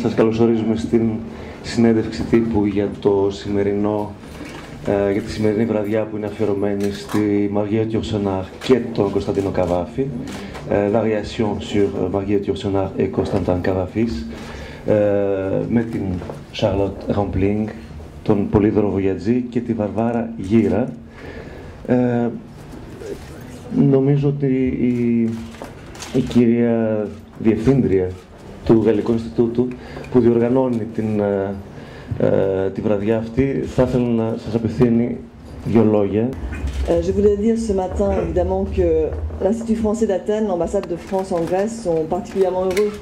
Σας καλωσορίζουμε στην συνέντευξη τύπου για τη σημερινή βραδιά που είναι αφιερωμένη στη Marguerite Yourcenar και τον Κωνσταντίνο Καβάφη. Variation sur Marguerite Yourcenar et Constantin Cavafis, με την Charlotte Rampling, τον Πολύδωρο Βογιατζή και τη Βαρβάρα Γύρα. Νομίζω ότι η κυρία Διευθύντρια του Γαλλικού Ινστιτούτου που διοργανώνει τη βραδιά αυτή θα ήθελα να σας απευθύνει δύο λόγια. Je voulais dire ce matin évidemment que l'Institut français d'Athènes, l'ambassade de France en Grèce sont particulièrement heureux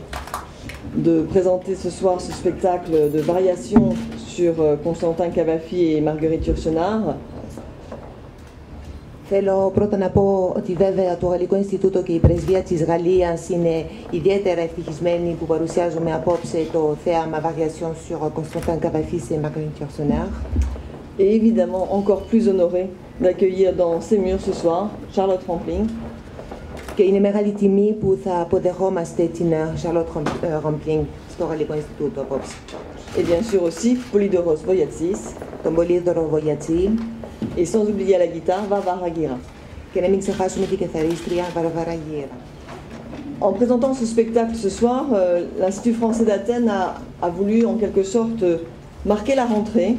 de présenter ce soir ce spectacle de variation sur Constantin Cavafi et Marguerite Yourcenar. Θέλω πρώτα να πω ότι βέβαια το Γαλλικό Ινστιτούτο και η Πρεσβεία της Γαλλίας είναι ιδιαίτερα ευτυχισμένοι που παρουσιάζουμε απόψε το θέαμα Variation sur Constantin Cavafis et Marguerite Yourcenar. Et évidemment encore plus honoré d'accueillir dans ces murs ce soir Charlotte Rampling. Και είναι μεγάλη τιμή που θα αποδεχόμαστε την Charlotte Rampling στο Γαλλικό Ινστιτούτο απόψε. Et bien sûr aussi Polydoros Voyatsis, τον Πολύδωρο Βογιατζή. Et sans oublier à la guitare Varvara Gira. Και να μην ξεχάσουμε την κιθαρίστρια Βαρβάρα Γύρα. En présentant ce spectacle ce soir, l'Institut français d'Athènes a voulu en quelque sorte marquer la rentrée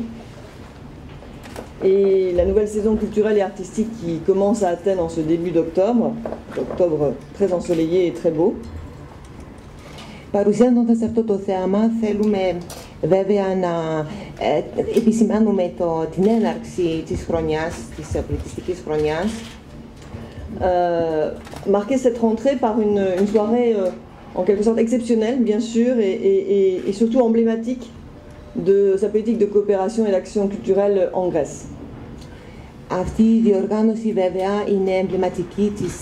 et la nouvelle saison culturelle et artistique qui commence à Athènes en ce début d'octobre, octobre très ensoleillé et très beau. Παρουσιάζοντας αυτό το θέαμα θέλουμε βέβαια να επισημάνουμε την έναρξη της χρονιάς, της πολιτιστικής χρονιάς. Marquer cette rentrée par une soirée en quelque sorte exceptionnelle bien sûr et surtout emblématique de sa politique de coopération et d'action culturelle en Grèce. Αυτή η διοργάνωση βέβαια είναι εμβληματική της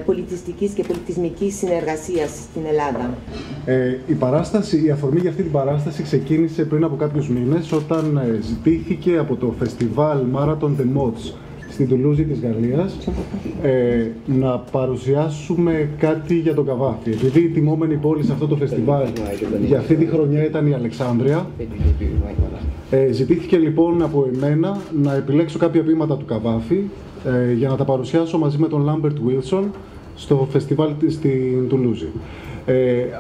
πολιτιστικής και πολιτισμικής συνεργασίας στην Ελλάδα. Η αφορμή για αυτή την παράσταση ξεκίνησε πριν από κάποιους μήνες όταν ζητήθηκε από το φεστιβάλ Marathon de Mots στην Τουλούζη της Γαλλίας να παρουσιάσουμε κάτι για τον Καβάφη. Επειδή η τιμόμενη πόλη σε αυτό το φεστιβάλ για αυτή τη χρονιά ήταν η Αλεξάνδρεια, ζητήθηκε λοιπόν από εμένα να επιλέξω κάποια ποίηματα του Καβάφη για να τα παρουσιάσω μαζί με τον Λάμπερτ Βίλσον στο φεστιβάλ στην Τουλούζη.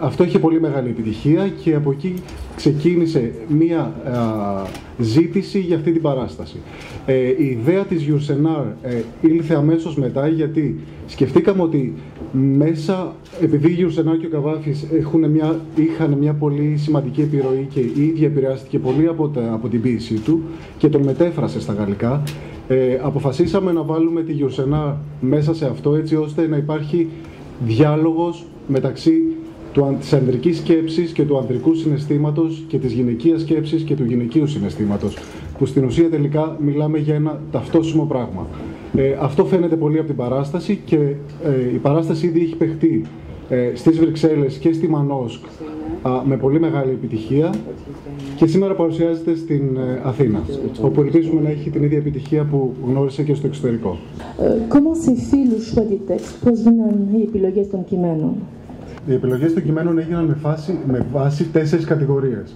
Αυτό είχε πολύ μεγάλη επιτυχία και από εκεί ξεκίνησε μία ζήτηση για αυτή την παράσταση. Η ιδέα της Yourcenar ήλθε αμέσως μετά, γιατί σκεφτήκαμε ότι μέσα, επειδή η Yourcenar και ο Καβάφης είχαν μια πολύ σημαντική επιρροή και η ίδια επηρεάστηκε πολύ από την ποίησή του και τον μετέφρασε στα γαλλικά, αποφασίσαμε να βάλουμε τη Yourcenar μέσα σε αυτό, έτσι ώστε να υπάρχει διάλογος μεταξύ της ανδρικής σκέψης και του ανδρικού συναισθήματος και της γυναικείας σκέψης και του γυναικείου συναισθήματος, που στην ουσία τελικά μιλάμε για ένα ταυτόσιμο πράγμα. Αυτό φαίνεται πολύ από την παράσταση και η παράσταση ήδη έχει παιχτεί στις Βρυξέλλες και στη Μανόσκ με πολύ μεγάλη επιτυχία και σήμερα παρουσιάζεται στην Αθήνα, όπου ελπίζουμε να έχει την ίδια επιτυχία που γνώρισε και στο εξωτερικό. Comment s'est fait le choix des textes? Πώς γίνανε οι επιλογές των κειμένων? Οι επιλογές των κειμένων έγιναν με βάση 4 κατηγορίες.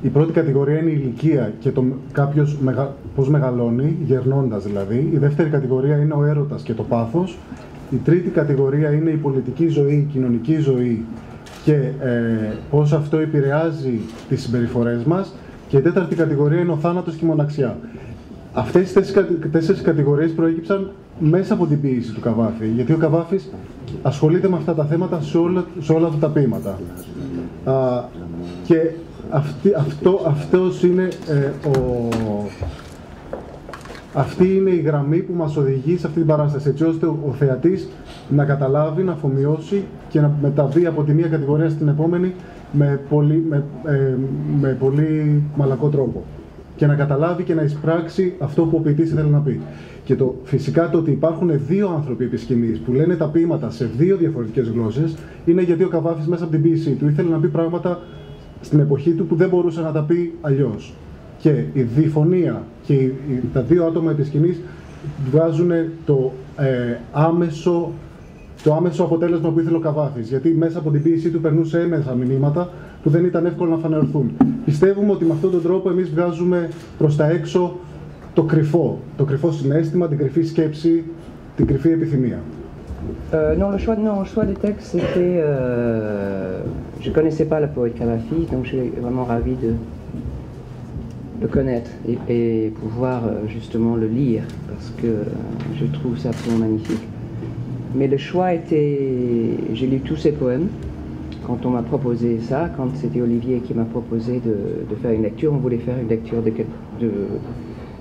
Η πρώτη κατηγορία είναι η ηλικία και κάποιος πώς μεγαλώνει, γερνώντας δηλαδή. Η δεύτερη κατηγορία είναι ο έρωτας και το πάθος. Η τρίτη κατηγορία είναι η πολιτική ζωή, η κοινωνική ζωή και πώς αυτό επηρεάζει τις συμπεριφορές μας. Και η τέταρτη κατηγορία είναι ο θάνατος και η μοναξιά. Αυτές οι 4 κατηγορίες προέκυψαν μέσα από την ποίηση του Καβάφη, γιατί ο Καβάφης ασχολείται με αυτά τα θέματα σε όλα αυτά τα ποίηματα. Και αυτή είναι η γραμμή που μας οδηγεί σε αυτή την παράσταση, έτσι ώστε ο θεατής να καταλάβει, να αφομοιώσει και να μεταβεί από τη μία κατηγορία στην επόμενη με πολύ μαλακό τρόπο και να καταλάβει και να εισπράξει αυτό που ο ποιητής ήθελε να πει. Και φυσικά το ότι υπάρχουν 2 άνθρωποι επί σκηνής που λένε τα ποίηματα σε 2 διαφορετικές γλώσσες είναι γιατί ο Καβάφης μέσα από την ποίησή του ήθελε να πει πράγματα στην εποχή του που δεν μπορούσε να τα πει αλλιώς. Και η διφωνία και τα 2 άτομα επί σκηνής βγάζουν το άμεσο αποτέλεσμα που ήθελε ο Καβάφης. Γιατί μέσα από την ποίησή του περνούσε έμεσα μηνύματα που δεν ήταν εύκολο να φανερωθούν. Πιστεύουμε ότι με αυτόν τον τρόπο εμείς βγάζουμε προς τα έξω το κρυφό συναίσθημα, την κρυφή σκέψη, την κρυφή επιθυμία. Non, le choix des textes, c'était... je ne connaissais pas le poète Cavafis, donc je suis vraiment ravi de le connaître et pouvoir justement le lire, parce que je trouve ça absolument magnifique. Mais le choix était... J'ai lu tous ses poèmes. Quand on m'a proposé ça, quand c'était Olivier qui m'a proposé de faire une lecture, on voulait faire une lecture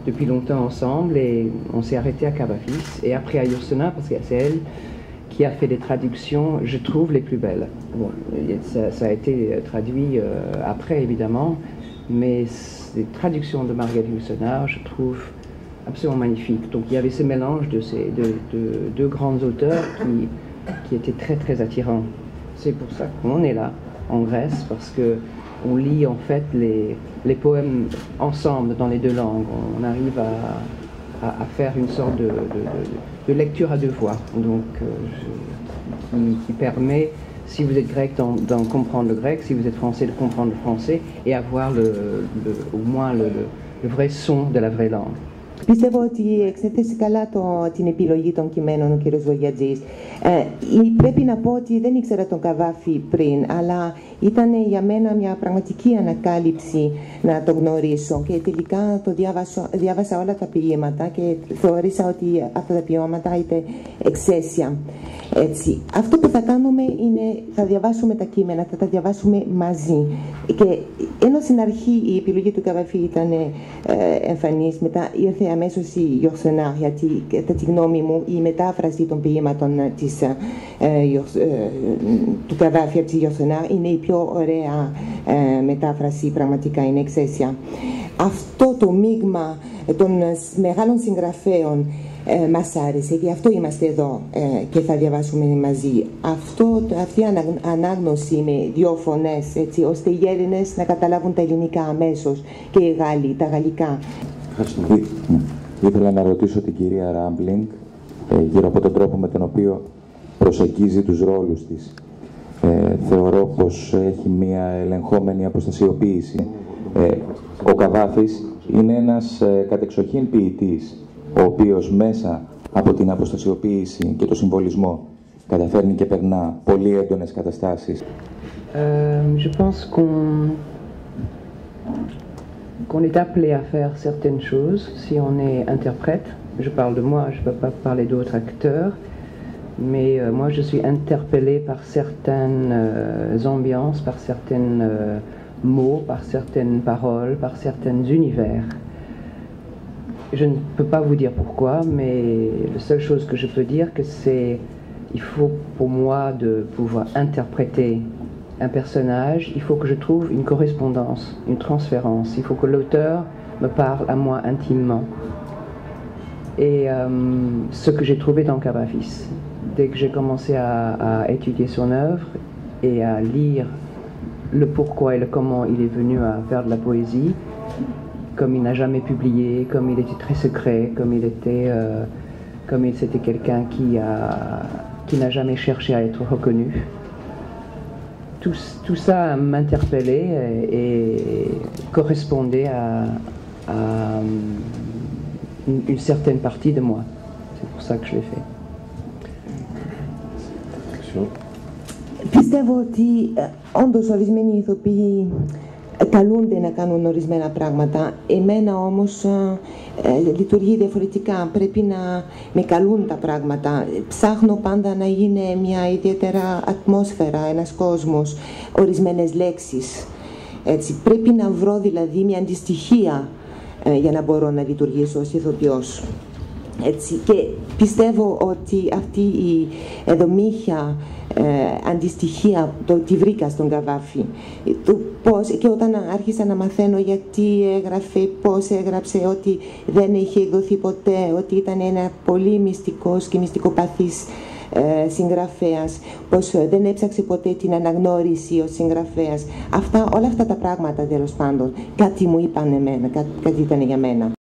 depuis longtemps ensemble, et on s'est arrêté à Cavafis, et après à Yourcenar, parce que c'est elle qui a fait des traductions, je trouve, les plus belles. Bon, ça a été traduit après, évidemment, mais les traductions de Marguerite Yourcenar, je trouve absolument magnifiques. Donc il y avait ce mélange de ces deux grands auteurs qui étaient très très attirants. C'est pour ça qu'on est là, en Grèce, parce que on lit en fait les poèmes ensemble dans les deux langues. On arrive à faire une sorte de lecture à deux voix, donc qui permet, si vous êtes grec, d'en comprendre le grec, si vous êtes français, de comprendre le français, et avoir au moins le vrai son de la vraie langue. Πιστεύω ότι εξέθεσε καλά την επιλογή των κειμένων ο κ. Βογιατζής. Πρέπει να πω ότι δεν ήξερα τον Καβάφη πριν, αλλά ήταν για μένα μια πραγματική ανακάλυψη να το γνωρίσω, και τελικά το διάβασα όλα τα ποίηματα και θεώρησα ότι αυτά τα ποίηματα ήταν εξαίσια. Έτσι. Αυτό που θα κάνουμε είναι θα διαβάσουμε τα κείμενα, θα τα διαβάσουμε μαζί. Και ενώ στην αρχή η επιλογή του Καβάφη ήταν εμφανής, μετά ήρθε αμέσως η Yourcenar, γιατί κατά τη γνώμη μου η μετάφραση των ποίηματων του Καβάφη από τη Yourcenar είναι η πιο ωραία μετάφραση, πραγματικά είναι εξαίσια. Αυτό το μείγμα των μεγάλων συγγραφέων μας άρεσε, και αυτό είμαστε εδώ και θα διαβάσουμε μαζί. Αυτή η ανάγνωση με δύο φωνές, έτσι, ώστε οι Έλληνες να καταλάβουν τα ελληνικά αμέσως και οι Γάλλοι τα γαλλικά. Ήθελα να ρωτήσω την κυρία Ράμπλινγκ γύρω από τον τρόπο με τον οποίο προσεγγίζει τους ρόλους της. Θεωρώ πως έχει μια ελεγχόμενη αποστασιοποίηση. Ο Καβάφης είναι ένας κατεξοχήν ποιητής, ο οποίος μέσα από την αποστασιοποίηση και το συμβολισμό καταφέρνει και περνά πολύ έντονες καταστάσεις. Je pense qu'on est appelé à faire certaines choses si on est interprète. Je parle de moi, je ne peux pas parler d'autres acteurs, mais moi je suis interpellée par certaines ambiances, par certains mots, par certaines paroles, par certains univers. Je ne peux pas vous dire pourquoi, mais la seule chose que je peux dire, que c'est il faut pour moi de pouvoir interpréter un personnage, il faut que je trouve une correspondance, une transférence, il faut que l'auteur me parle à moi intimement. Et ce que j'ai trouvé dans Cavafis, dès que j'ai commencé à étudier son œuvre et à lire le pourquoi et le comment il est venu à faire de la poésie, comme il n'a jamais publié, comme il était très secret, comme c'était quelqu'un qui n'a jamais cherché à être reconnu. Tout ça m'interpellait et correspondait à une certaine partie de moi. C'est pour ça que je l'ai fait. Πιστεύω ότι όντως ορισμένοι ηθοποιοί καλούνται να κάνουν ορισμένα πράγματα. Εμένα όμως λειτουργεί διαφορετικά. Πρέπει να με καλούν τα πράγματα. Ψάχνω πάντα να είναι μια ιδιαίτερα ατμόσφαιρα, ένας κόσμος, ορισμένες λέξεις. Έτσι. Πρέπει να βρω δηλαδή μια αντιστοιχεία για να μπορώ να λειτουργήσω ως ηθοποιός. Έτσι. Και πιστεύω ότι αυτή η εδωμήχια αντιστοιχεία τη βρήκα στον Καβάφη. Και όταν άρχισα να μαθαίνω γιατί έγραφε, πώς έγραψε, ότι δεν είχε εκδοθεί ποτέ, ότι ήταν ένα πολύ μυστικός και μυστικοπαθής συγγραφέας, πως δεν έψαξε ποτέ την αναγνώριση ως συγγραφέας. Όλα αυτά τα πράγματα, τέλος πάντων, κάτι μου είπαν εμένα, κάτι ήταν για μένα.